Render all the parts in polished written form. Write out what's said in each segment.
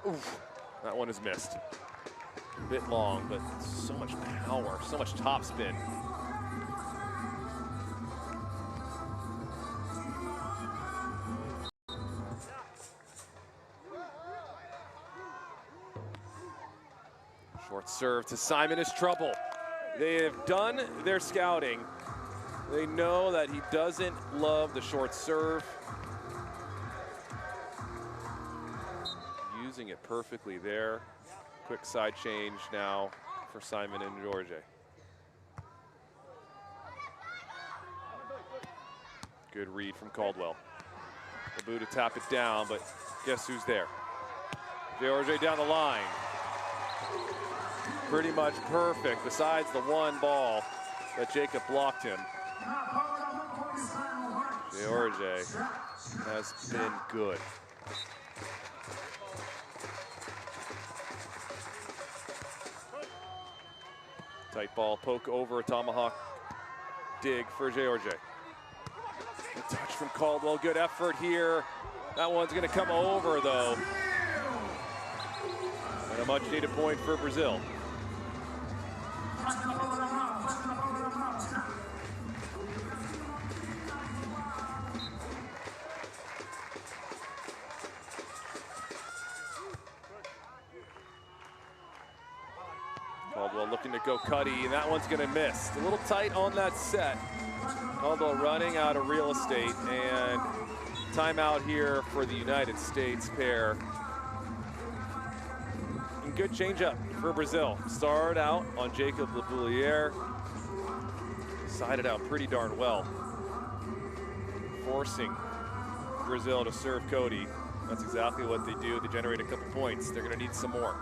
Oof, that one is missed. A bit long, but so much power, so much top spin. Short serve to Saymon is trouble. They have done their scouting. They know that he doesn't love the short serve. Using it perfectly there. Quick side change now for Saymon and Geroge. Good read from Caldwell. Lebu to tap it down, but guess who's there? Geroge down the line. Pretty much perfect, besides the one ball that Jacob blocked him. Geroge has been good. Tight ball, poke over a tomahawk dig for Geroge. A touch from Caldwell, good effort here. That one's gonna come over though. And a much needed point for Brazil. Caldwell looking to go Cuddy, and that one's gonna miss. A little tight on that set. Caldwell running out of real estate, and timeout here for the United States pair. And good changeup for Brazil. Started out on Jacob Bouliere. Sided out pretty darn well. Forcing Brazil to serve Cody. That's exactly what they do. They generate a couple points. They're gonna need some more.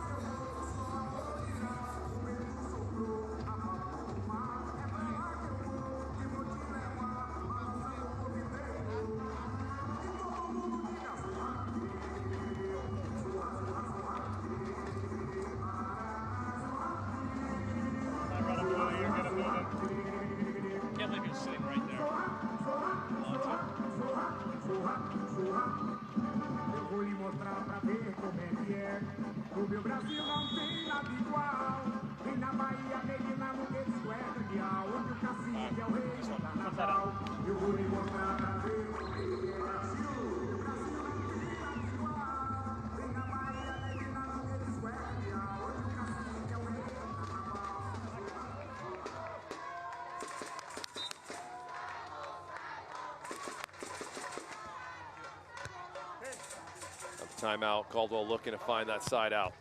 Timeout, Caldwell looking to find that side out.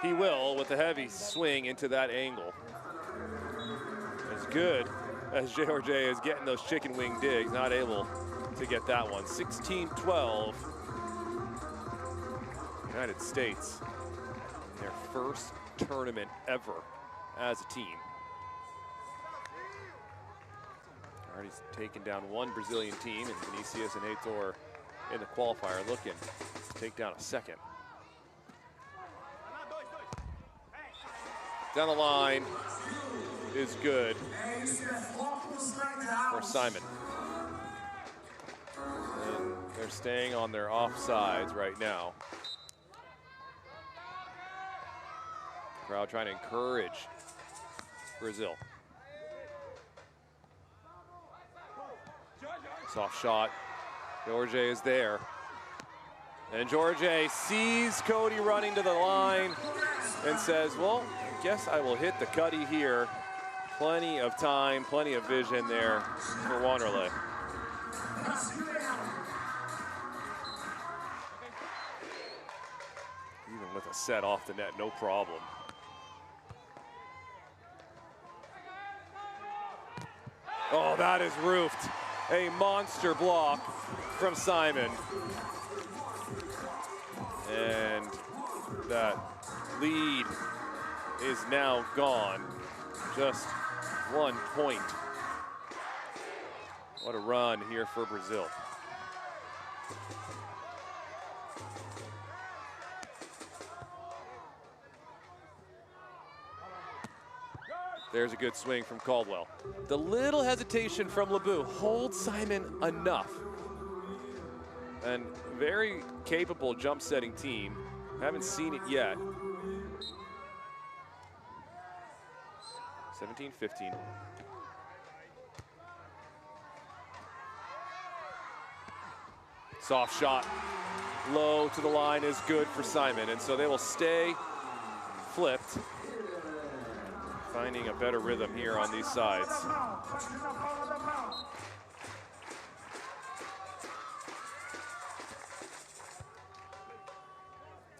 He will with a heavy swing into that angle. As good as Geroge is getting those chicken wing digs, not able to get that one. 16-12. United States in their first tournament ever as a team. Already taken down one Brazilian team, and Vinicius and Heitor in the qualifier looking to take down a second. Down the line is good for Saymon. And they're staying on their offsides right now. Crowd trying to encourage Brazil. Soft shot. Geroge is there. And Geroge sees Cody running to the line and says, well, I guess I will hit the Cuddy here. Plenty of time, plenty of vision there for Wanderlei. Even with a set off the net, no problem. Oh, that is roofed. A monster block from Saymon. And that lead is now gone. Just 1 point. What a run here for Brazil. There's a good swing from Caldwell. The little hesitation from Lebu holds Saymon enough. And very capable jump setting team. Haven't seen it yet. 17-15. Soft shot, low to the line is good for Saymon, and so they will stay flipped, finding a better rhythm here on these sides.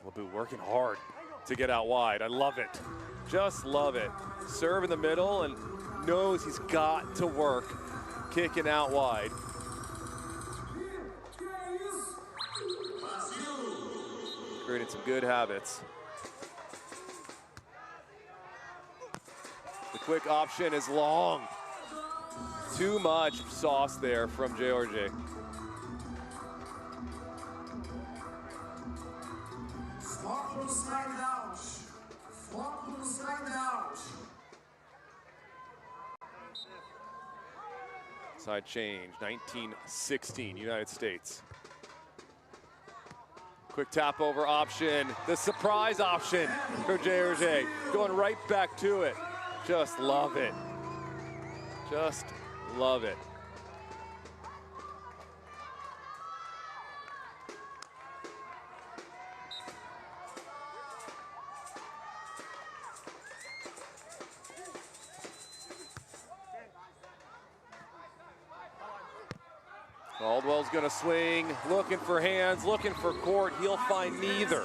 Labou working hard to get out wide. I love it, just love it. Serve in the middle and knows he's got to work kicking out wide. Creating some good habits. The quick option is long. Too much sauce there from Geroge. Side change, 19-16, United States. Quick tap over option, the surprise option for Geroge, going right back to it. Just love it. Just love it. Caldwell's gonna swing, looking for hands, looking for court. He'll find neither.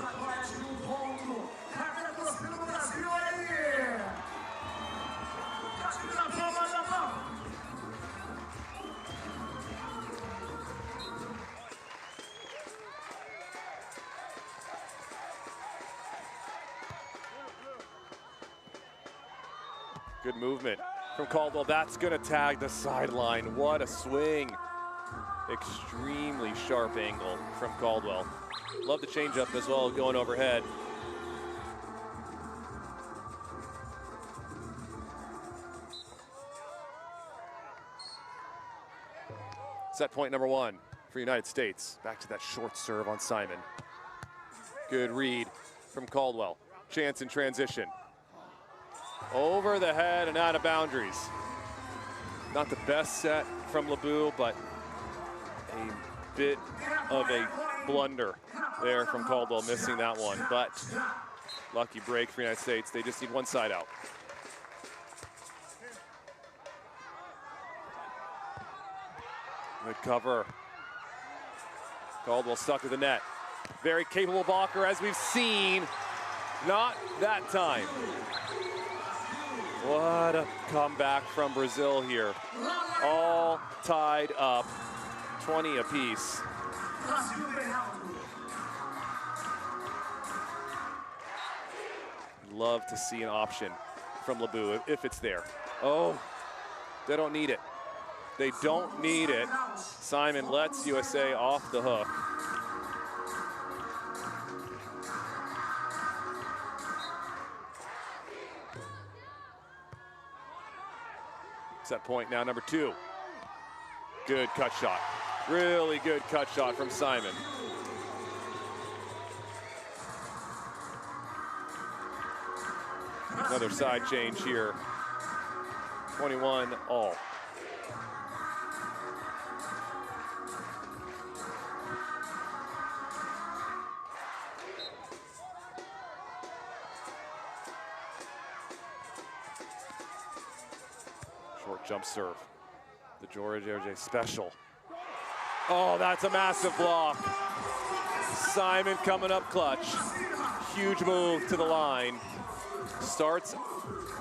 Good movement from Caldwell. That's gonna tag the sideline. What a swing. Extremely sharp angle from Caldwell. Love the changeup as well, going overhead. Set point number one for United States. Back to that short serve on Saymon. Good read from Caldwell. Chance in transition. Over the head and out of boundaries. Not the best set from Labou, but a bit of a blunder there from Caldwell, missing that one. But lucky break for the United States. They just need one side out. Good cover. Caldwell stuck to the net. Very capable blocker, as we've seen. Not that time. What a comeback from Brazil here. All tied up, 20 apiece. Love to see an option from Labou if it's there. Oh, they don't need it. They don't need it. Saymon lets USA off the hook. Set point now, number two. Good cut shot. Really good cut shot from Saymon. Another side change here. 21 all. Short jump serve. The Geroge special. Oh, that's a massive block. Saymon coming up clutch. Huge move to the line. Starts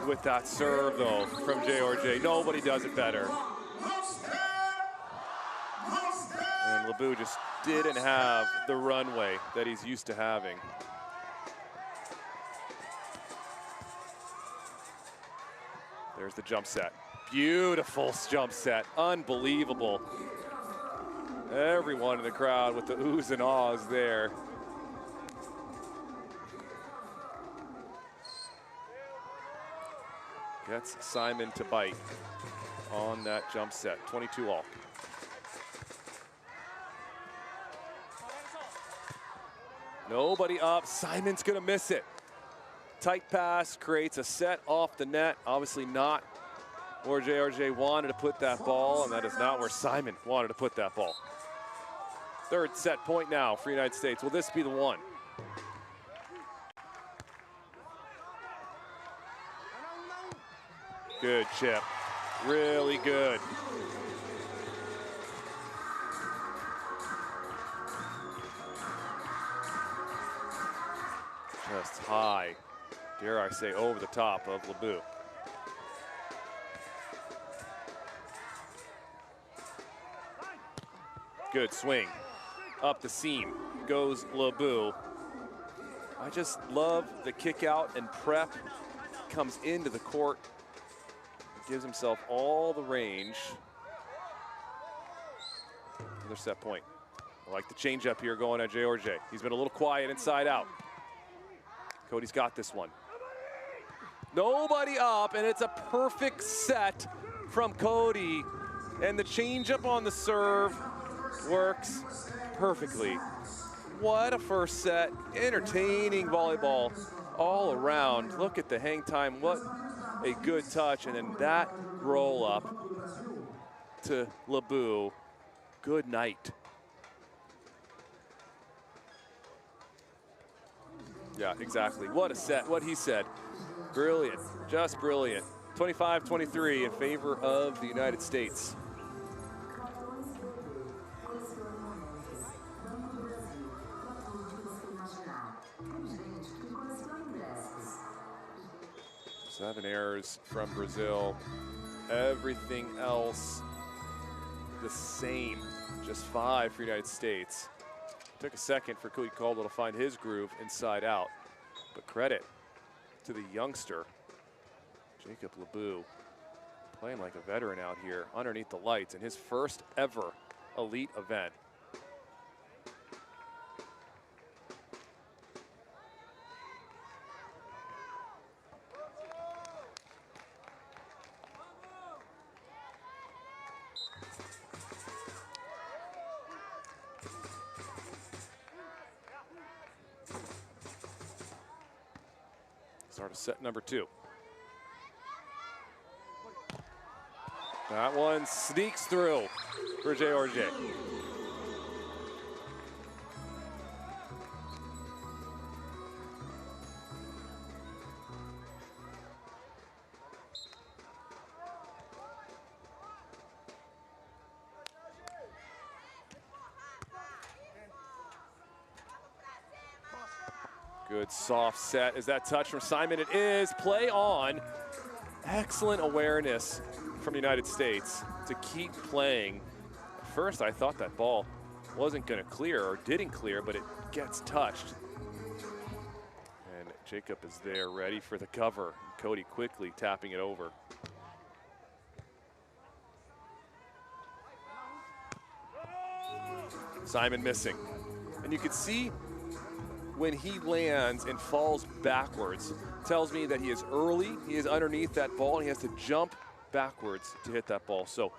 with that serve, though, from Geroge. Nobody does it better. And Labou just didn't have the runway that he's used to having. There's the jump set. Beautiful jump set, unbelievable. Everyone in the crowd with the oohs and ahs there. Gets Saymon to bite on that jump set, 22 all. Nobody up. Saymon's going to miss it. Tight pass creates a set off the net. Obviously not where Geroge wanted to put that ball, and that is not where Saymon wanted to put that ball. Third set point now for United States. Will this be the one? Good chip. Really good. Just high, dare I say, over the top of LeBeau. Good swing. Up the seam goes LeBeau. I just love the kick out and prep. Comes into the court. Gives himself all the range. Another set point. I like the change up here going at Geroge. He's been a little quiet inside out. Cody's got this one. Nobody up, and it's a perfect set from Cody. And the changeup on the serve works perfectly. What a first set. Entertaining volleyball all around. Look at the hang time. What a good touch. And then that roll up to LeBeau. Good night. Yeah, exactly. What a set, what he said. Brilliant, just brilliant. 25-23 in favor of the United States. Seven errors from Brazil. Everything else the same. Just 5 for United States. Took a second for Cody Caldwell to find his groove inside out. But credit to the youngster, Jacob LeBeau, playing like a veteran out here underneath the lights in his first ever elite event. Start of set number 2. That one sneaks through for Geroge. Good soft set. Is that touch from Saymon? It is. Play on. Excellent awareness from the United States to keep playing. At first, I thought that ball wasn't going to clear or didn't clear, but it gets touched. And Jacob is there ready for the cover. Cody quickly tapping it over. Saymon missing. And you can see when he lands and falls backwards, tells me that he is early, he is underneath that ball, and he has to jump backwards to hit that ball. So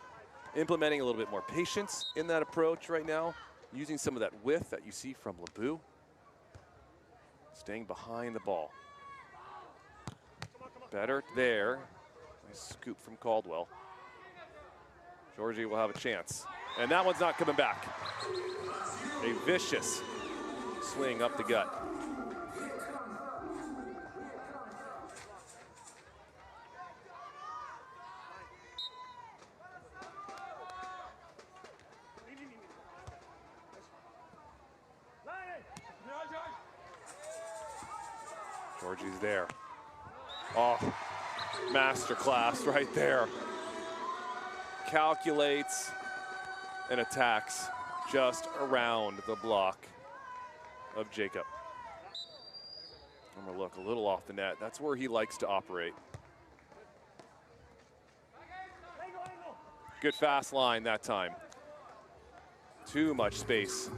implementing a little bit more patience in that approach right now, using some of that width that you see from LeBeau, staying behind the ball. Better there. Nice scoop from Caldwell. Georgie will have a chance. And that one's not coming back. A vicious swing up the gut. Georgie's there. Oh, masterclass right there. Calculates and attacks just around the block of Jacob. I'm gonna look a little off the net. That's where he likes to operate. Good fast line that time. Too much space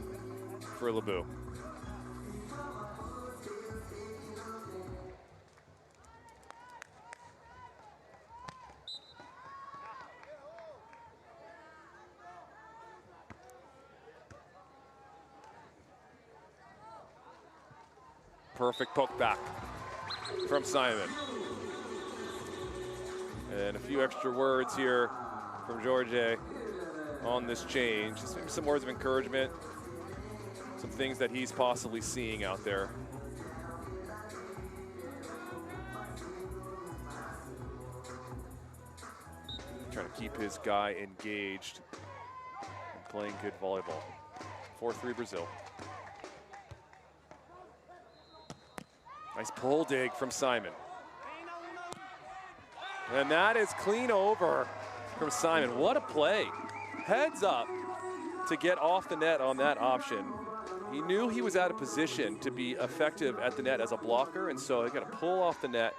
for LeBeau. perfect poke back from Saymon. And a few extra words here from Geroge on this change. Just maybe some words of encouragement, some things that he's possibly seeing out there. Trying to keep his guy engaged and playing good volleyball. 4-3 Brazil. Nice pull dig from Saymon. And that is clean over from Saymon. What a play. Heads up to get off the net on that option. He knew he was out of position to be effective at the net as a blocker, and so he got to pull off the net,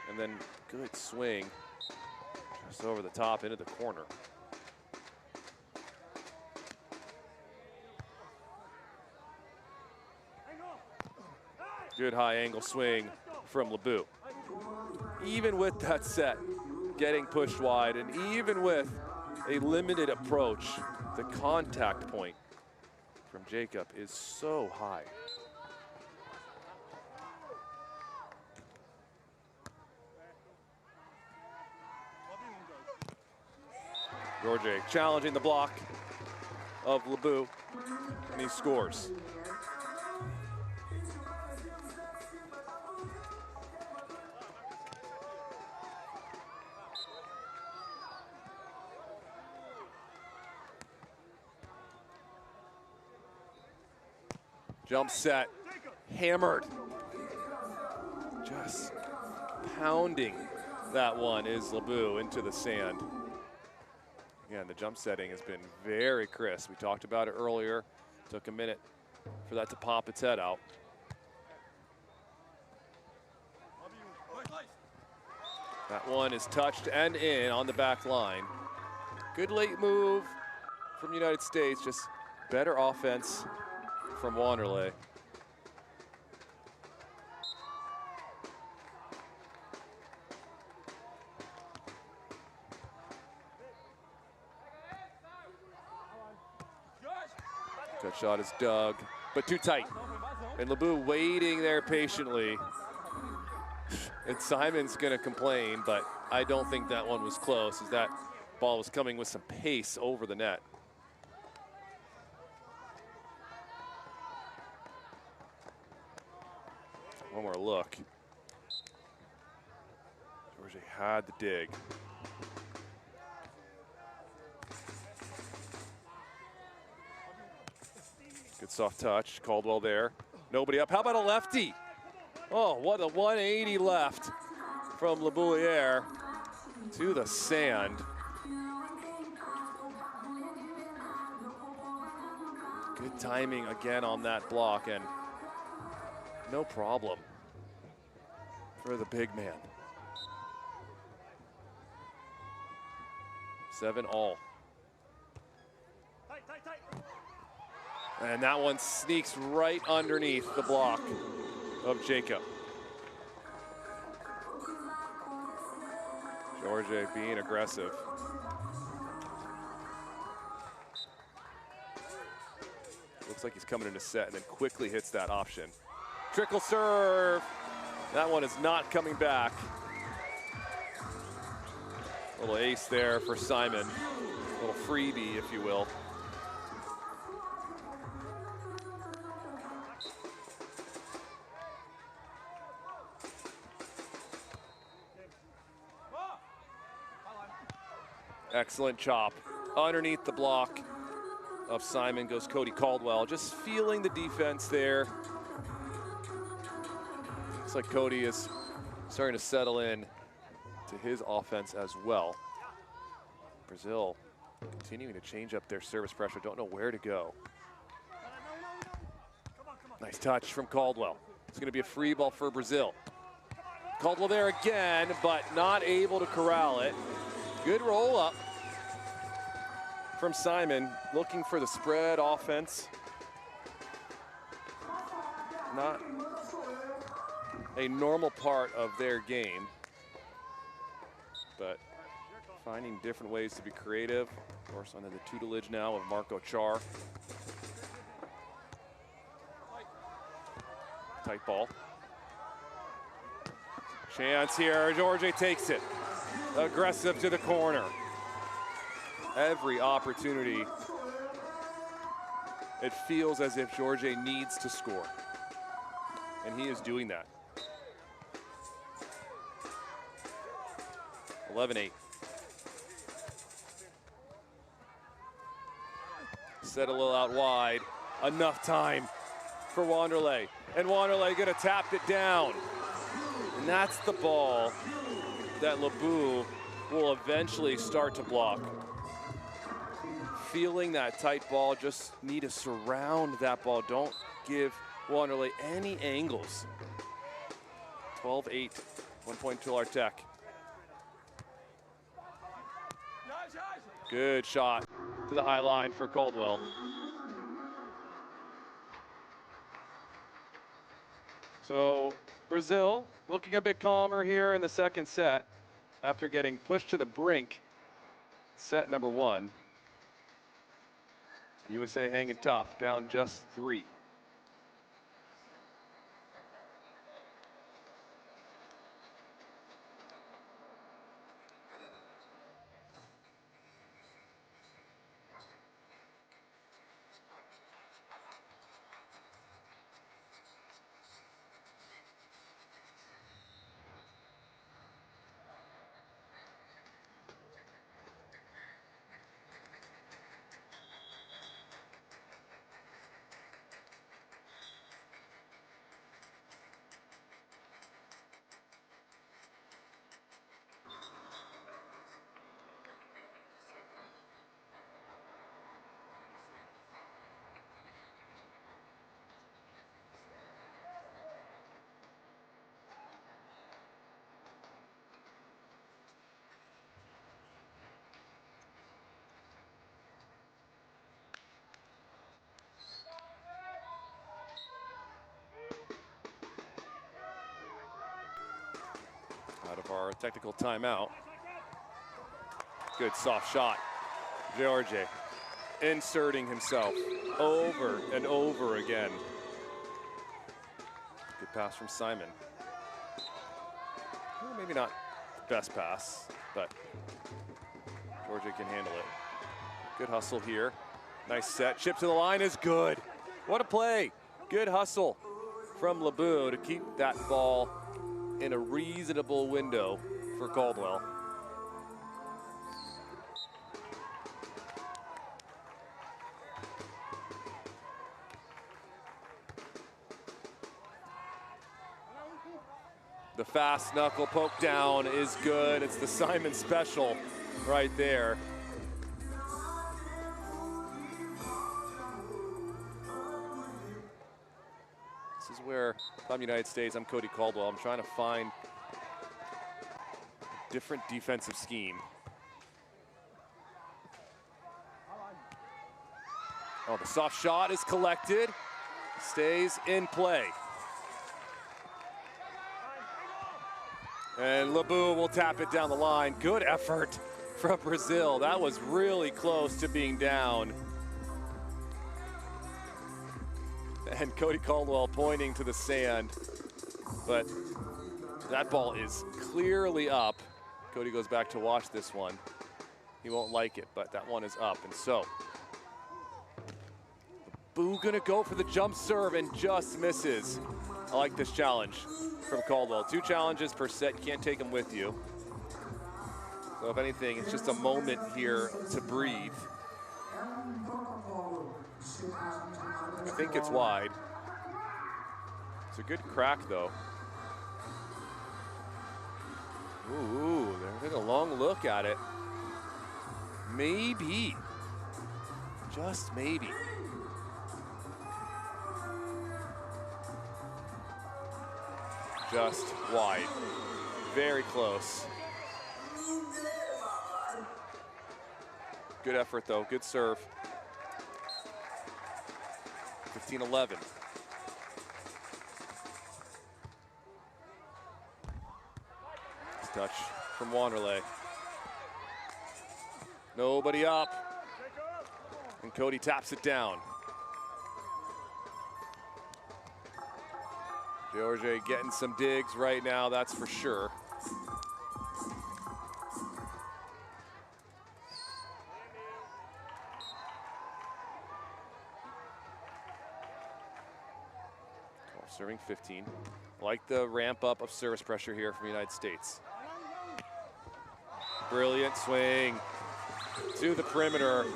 and then good swing just over the top into the corner. Good high angle swing from Lebu. Even with that set getting pushed wide, and even with a limited approach, the contact point from Jacob is so high. Geroge challenging the block of Lebu, and he scores. Jump set, hammered. Just pounding that one is Lebu into the sand. Again, the jump setting has been very crisp. We talked about it earlier. Took a minute for that to pop its head out. That one is touched and in on the back line. Good late move from the United States, just better offense from Wanderlei. That shot is dug, but too tight. And Lebu waiting there patiently. And Saymon's gonna complain, but I don't think that one was close, as that ball was coming with some pace over the net. One more look. Geroge had the dig. Good soft touch, Caldwell there. Nobody up, how about a lefty? Oh, what a 180 left from Bouliere to the sand. Good timing again on that block, and no problem for the big man. 7-all. And that one sneaks right underneath the block of Jacob. Geroge being aggressive. Looks like he's coming into set and then quickly hits that option. Trickle serve. That one is not coming back. Little ace there for Saymon. Little freebie, if you will. Excellent chop underneath the block of Saymon goes Cody Caldwell. Just feeling the defense there. Looks like Cody is starting to settle in to his offense as well. Brazil continuing to change up their service pressure. Don't know where to go. Nice touch from Caldwell. It's going to be a free ball for Brazil. Caldwell there again, but not able to corral it. Good roll up from Saymon, looking for the spread offense. Not a normal part of their game, but finding different ways to be creative. Of course, under the tutelage now of Marco Char. Tight ball. Chance here, Geroge takes it. Aggressive to the corner. Every opportunity, it feels as if Geroge needs to score. And he is doing that. 11-8. Set a little out wide. Enough time for Wanderlei. And Wanderlei gonna tap it down. And that's the ball that Lebu will eventually start to block. Feeling that tight ball, just need to surround that ball. Don't give Wanderlei any angles. 12-8, 1 point to our Tech. Good shot to the high line for Caldwell. So Brazil looking a bit calmer here in the second set after getting pushed to the brink. Set number 1. USA hanging tough, down just 3. Out of our technical timeout. Good soft shot. Geroge inserting himself over and over again. Good pass from Saymon. Well, maybe not the best pass, but Geroge can handle it. Good hustle here. Nice set. Chip to the line is good. What a play. Good hustle from Lebu to keep that ball in a reasonable window for Caldwell. The fast knuckle poke down is good. It's the Saymon special right there. This is where, if I'm United States, I'm Cody Caldwell. I'm trying to find a different defensive scheme. Oh, the soft shot is collected, stays in play. And Lebu will tap it down the line. Good effort from Brazil. That was really close to being down. And Cody Caldwell pointing to the sand, but that ball is clearly up. Cody goes back to watch this one. He won't like it, but that one is up. And so, Boo gonna go for the jump serve and just misses. I like this challenge from Caldwell. 2 challenges per set, you can't take them with you. So if anything, it's just a moment here to breathe. I think it's wide. It's a good crack though. Ooh, they're taking a long look at it. Maybe, just maybe. Just wide, very close. Good effort though, good serve. 15-11. Touch from Wanderlei. Nobody up. And Cody taps it down. Geroge getting some digs right now, that's for sure. Serving 15. Like the ramp up of service pressure here from the United States. Brilliant swing to the perimeter.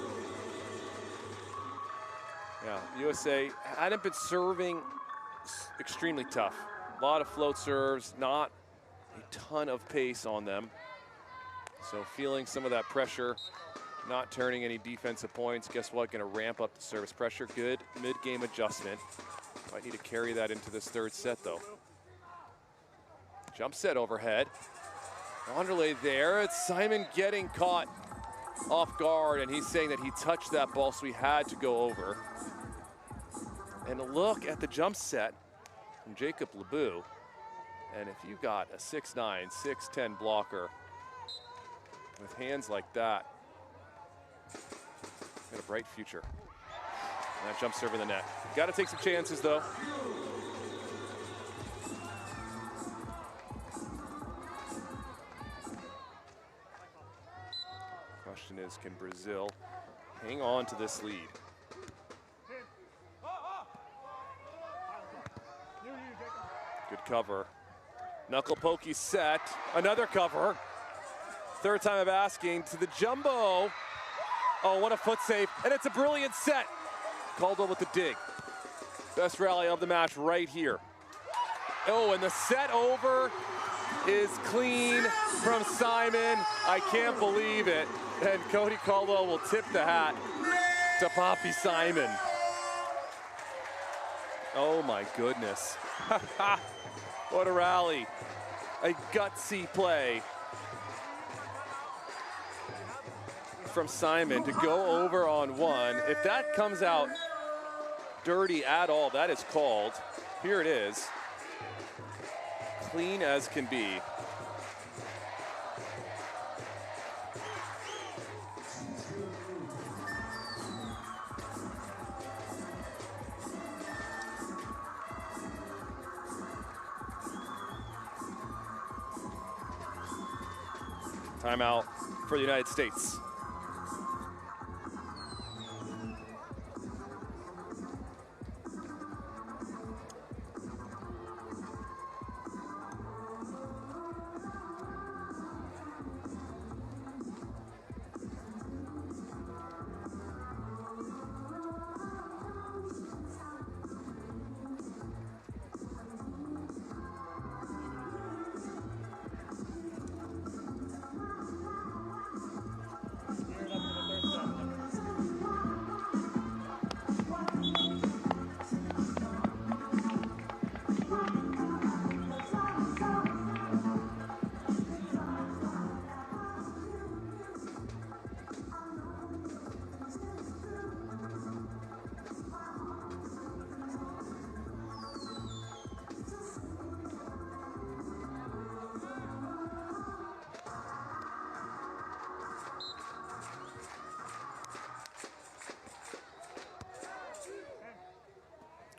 Yeah, USA hadn't been serving extremely tough. A lot of float serves, not a ton of pace on them. So feeling some of that pressure, not turning any defensive points. Guess what, gonna ramp up the service pressure. Good mid-game adjustment. Might need to carry that into this third set though. Jump set overhead. Underlay there. It's Saymon getting caught off guard, and he's saying that he touched that ball, so he had to go over. And look at the jump set from Jacob Lebu. And if you got a 6'9", 6'10" blocker with hands like that, got a bright future. And that jump serve in the net. Got to take some chances, though. Question is, can Brazil hang on to this lead? Good cover. Knuckle pokey set. Another cover. Third time of asking to the jumbo. Oh, what a foot save. And it's a brilliant set. Caldwell with the dig. Best rally of the match right here. Oh, and the set over is clean from Saymon. I can't believe it. And Cody Caldwell will tip the hat to Poppy Saymon. Oh my goodness. What a rally. A gutsy play from Saymon to go over on one. If that comes out dirty at all, that is called. Here it is. Clean as can be. Timeout for the United States.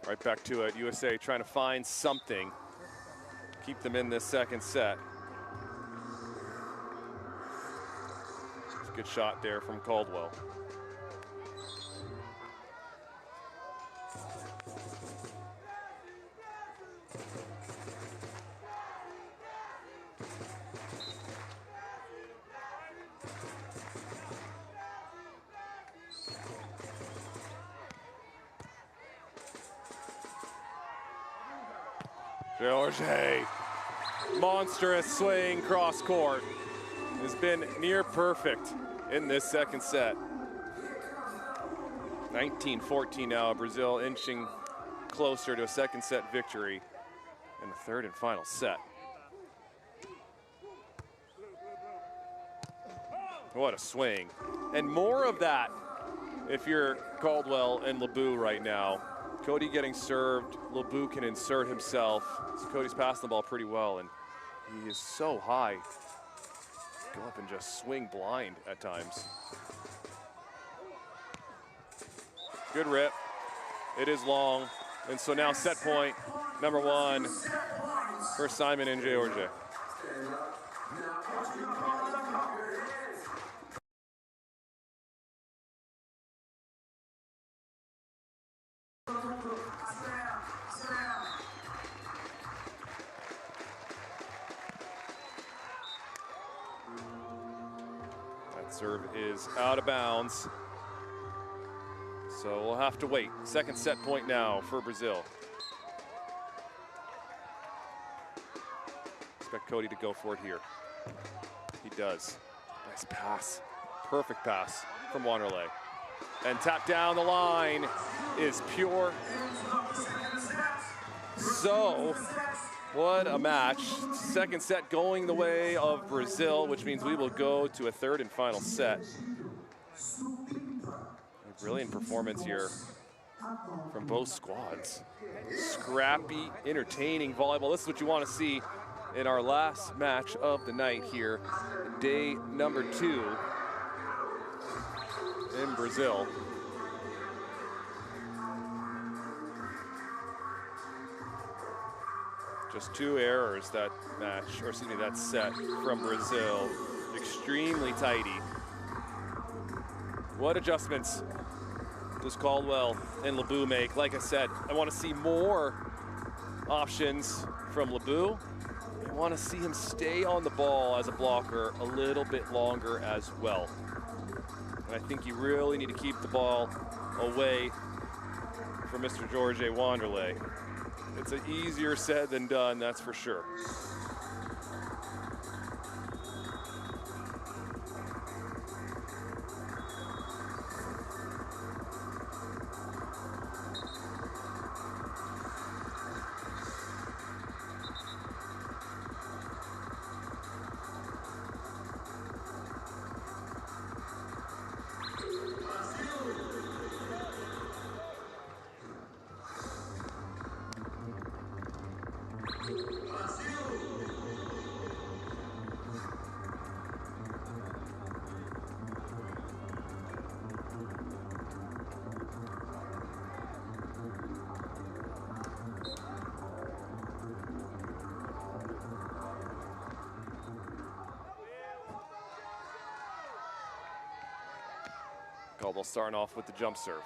Right back to it, USA trying to find something, keep them in this second set. It's a good shot there from Caldwell. Geroge, monstrous swing cross court, has been near perfect in this second set. 19-14 now, Brazil inching closer to a second set victory in the third and final set. What a swing. And more of that if you're Caldwell and Lebu right now. Cody getting served, Lebu can insert himself. So Cody's passing the ball pretty well, and he is so high. Go up and just swing blind at times. Good rip. It is long, and so now set point number 1 for Saymon and Geroge. That serve is out of bounds. So we'll have to wait. Second set point now for Brazil. Expect Cody to go for it here. He does. Nice pass. Perfect pass from Wanderlei. And tap down the line is pure. So, what a match. Second set going the way of Brazil, which means we will go to a third and final set. A brilliant performance here from both squads. Scrappy, entertaining volleyball. This is what you want to see in our last match of the night here, day number 2 in Brazil. Just 2 errors that match, or excuse me, that set from Brazil. Extremely tidy. What adjustments does Caldwell and Lebu make? Like I said, I want to see more options from Lebu. I want to see him stay on the ball as a blocker a little bit longer as well. And I think you really need to keep the ball away from Mr. Geroge Wanderlei. It's an easier said than done, that's for sure. Caldwell starting off with the jump serve.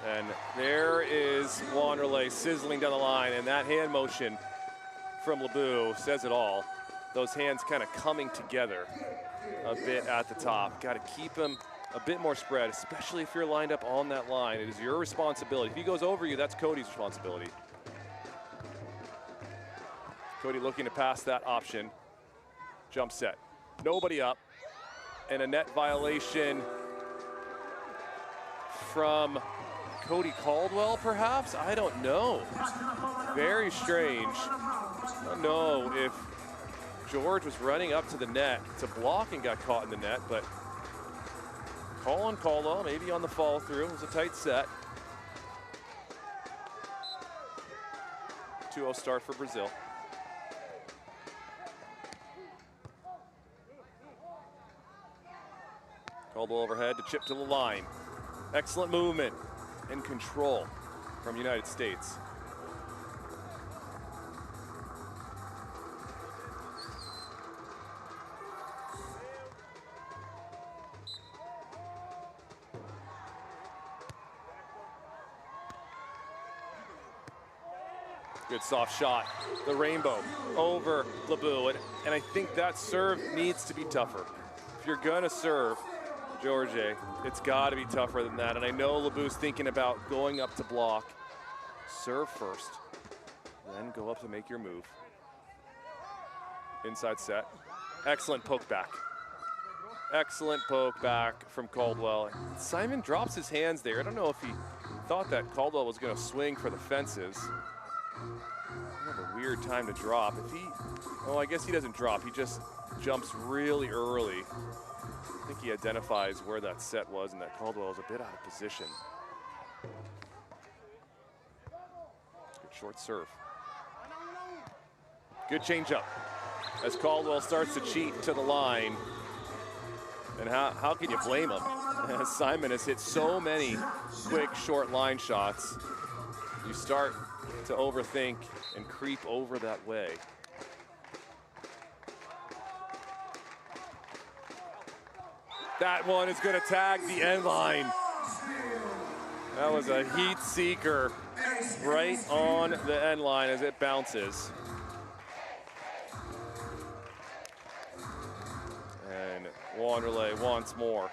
And there is Wanderlei sizzling down the line, and that hand motion from Lebu says it all. Those hands kind of coming together a bit at the top. Got to keep him a bit more spread, especially if you're lined up on that line. It is your responsibility. If he goes over you, that's Cody's responsibility. Cody looking to pass that option. Jump set. Nobody up. And a net violation from Cody Caldwell, perhaps? I don't know. Very strange. I don't know if George was running up to the net to block and got caught in the net, but call on Caldwell, maybe on the fall through. It was a tight set. 2-0 start for Brazil. Caldwell overhead to chip to the line. Excellent movement and control from United States. Good soft shot. The rainbow over Lebu. And I think that serve needs to be tougher. If you're gonna serve Geroge, it's got to be tougher than that. And I know Lebu's thinking about going up to block. Serve first, then go up to make your move. Inside set. Excellent poke back. Excellent poke back from Caldwell. Saymon drops his hands there. I don't know if he thought that Caldwell was going to swing for the fences. Kind of a weird time to drop. If he, oh, I guess he doesn't drop. He just jumps really early. I think he identifies where that set was and that Caldwell is a bit out of position. Good short serve. Good change up as Caldwell starts to cheat to the line. And how can you blame him? As Saymon has hit so many quick short line shots. you start to overthink and creep over that way. That one is going to tag the end line. That was a heat seeker right on the end line as it bounces. And Wanderlei wants more.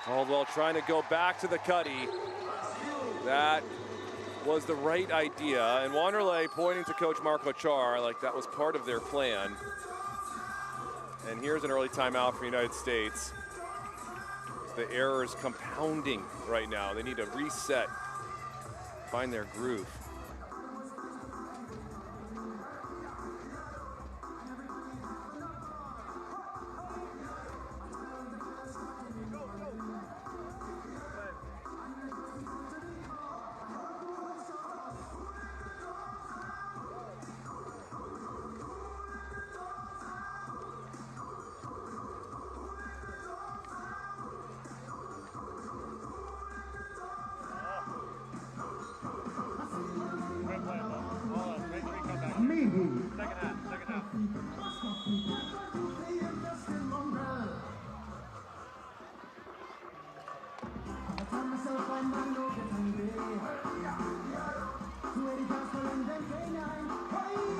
Caldwell trying to go back to the cutty. That was the right idea. And Wanderlei pointing to Coach Marco Char like that was part of their plan. And here's an early timeout for the United States. The errors compounding right now. They need to reset, find their groove.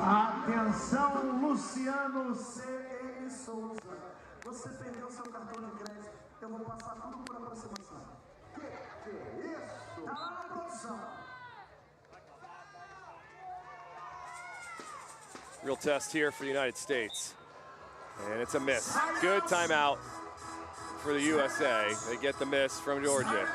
Atenção, Luciano C.E. Souza. Você perdeu seu cartão de crédito. Eu vou passar tudo por aproximação. Que é isso? Tá na produção. Real test here for the United States. And it's a miss. Good timeout for the USA. They get the miss from Georgia.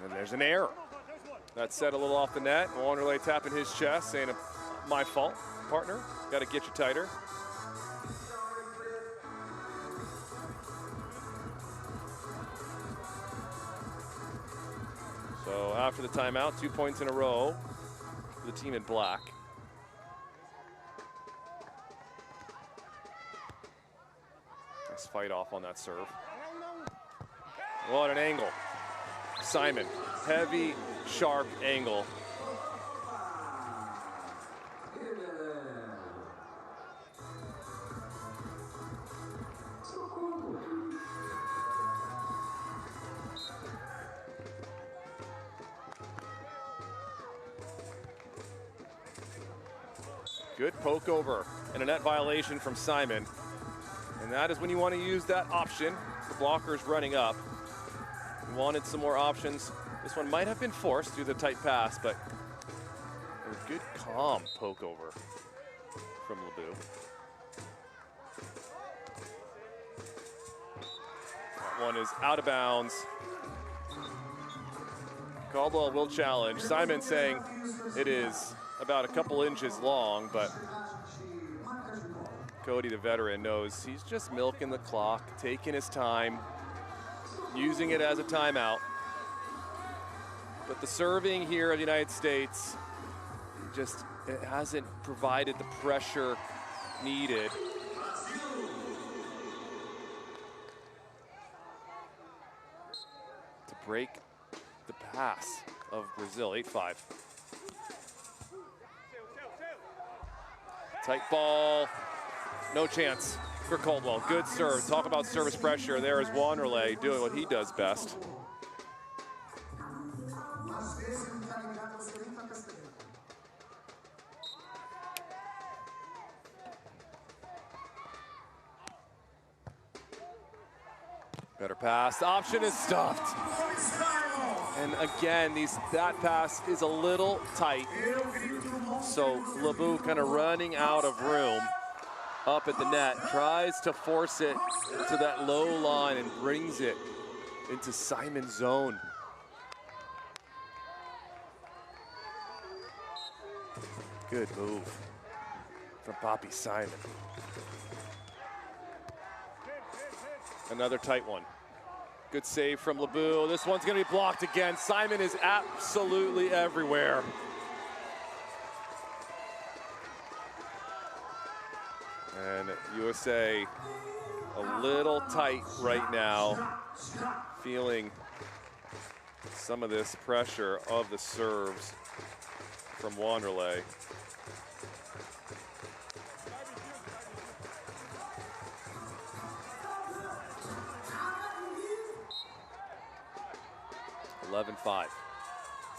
And there's an error. That set a little off the net. Wanderlei tapping his chest, saying, my fault, partner. Got to get you tighter. So after the timeout, 2 points in a row for the team in black. Nice fight off on that serve. What an angle. Saymon, heavy, sharp angle. Good poke over and a net violation from Saymon. And that is when you want to use that option. The blocker's running up. You wanted some more options. This one might have been forced through the tight pass, but a good calm poke over from Lebu. That one is out of bounds. Caldwell will challenge. Saymon saying it is about a couple inches long, but Cody, the veteran, knows he's just milking the clock, taking his time, using it as a timeout. But the serving here of the United States, it hasn't provided the pressure needed. To break the pass of Brazil, 8-5. Tight ball, no chance for Caldwell. Good serve. Talk about service pressure. There is Wanderlei doing what he does best. Better pass. Option is stuffed. And again, that pass is a little tight. So Lebu kind of running out of room up at the net, tries to force it to that low line and brings it into Saymon's zone. Good move from Poppy Saymon. Another tight one. Good save from Lebu. This one's going to be blocked again. Saymon is absolutely everywhere. And USA a little tight right now, feeling some of this pressure of the serves from Wanderlei. (11-5).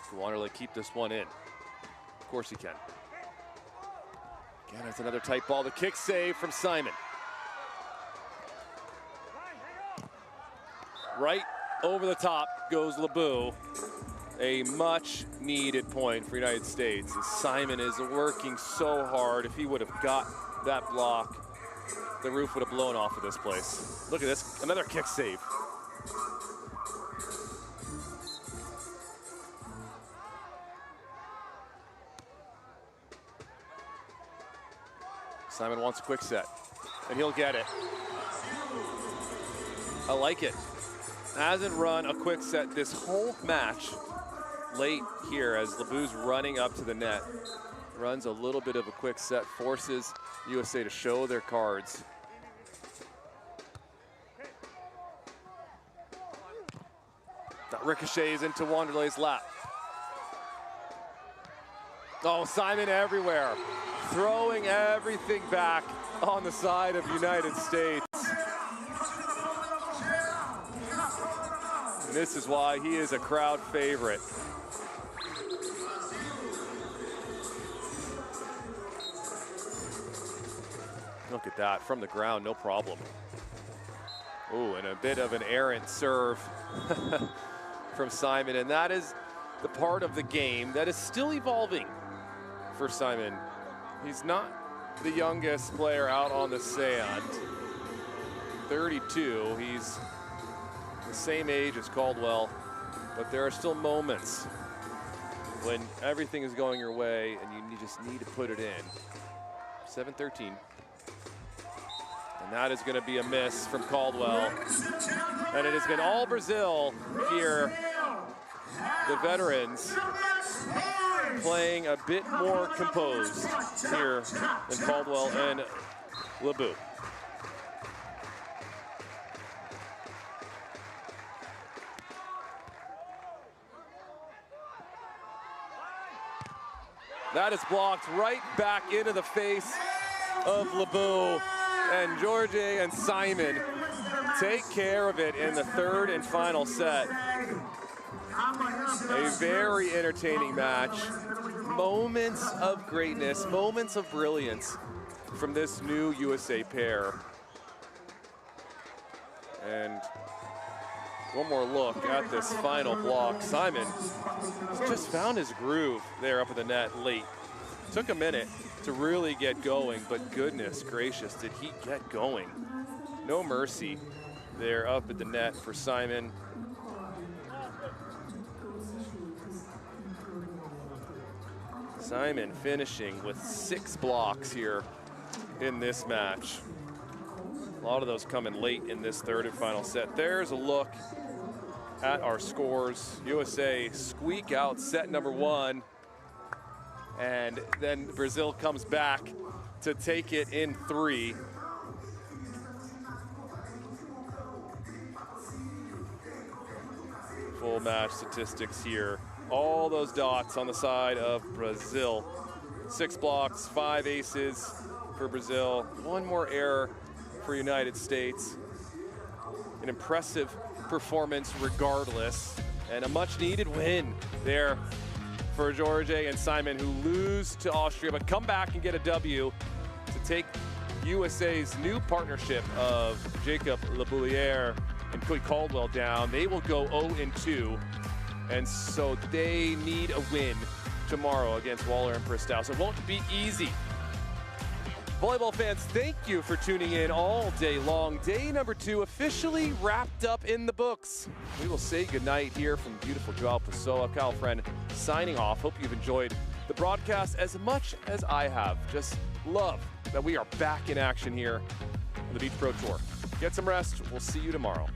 Can Wanderlei keep this one in? Of course he can. Again, it's another tight ball. The kick save from Saymon. Right over the top goes Lebu. A much needed point for United States. As Saymon is working so hard. If he would have got that block, the roof would have blown off of this place. Look at this, another kick save. Saymon wants a quick set, and he'll get it. I like it. Hasn't run a quick set this whole match. Late here as Lebu's running up to the net. Runs a little bit of a quick set, forces USA to show their cards. That ricochets into Wanderlei's lap. Oh, Saymon everywhere. Throwing everything back on the side of United States. And this is why he is a crowd favorite. Look at that, from the ground, no problem. Ooh, and a bit of an errant serve from Saymon, and that is the part of the game that is still evolving for Saymon. He's not the youngest player out on the sand. 32, he's the same age as Caldwell, but there are still moments when everything is going your way and you just need to put it in. 7-13. And that is going to be a miss from Caldwell. And it has been all Brazil here. The veterans playing a bit more composed here than Caldwell and Lebu. That is blocked right back into the face of Lebu. And Geroge and Saymon take care of it in the third and final set. A very entertaining match. Moments of greatness, moments of brilliance from this new USA pair. And one more look at this final block. Saymon just found his groove there up at the net late. Took a minute to really get going, but goodness gracious, did he get going. No mercy there up at the net for Saymon. Saymon finishing with 6 blocks here in this match. A lot of those coming late in this third and final set. There's a look at our scores. USA squeak out set number 1. And then Brazil comes back to take it in 3. Full match statistics here. All those dots on the side of Brazil. 6 blocks, 5 aces for Brazil. 1 more error for United States. An impressive performance regardless. And a much needed win there for Geroge and Saymon, who lose to Austria, but come back and get a W to take USA's new partnership of Jacob Bouliere and Caldwell down. They will go 0-2, and so they need a win tomorrow against Waller and Pristau. So it won't be easy. Volleyball fans, thank you for tuning in all day long. Day number 2 officially wrapped up in the books. We will say goodnight here from beautiful Joao Pessoa. Kyle Friend signing off. Hope you've enjoyed the broadcast as much as I have. Just love that we are back in action here on the Beach Pro Tour. Get some rest. We'll see you tomorrow.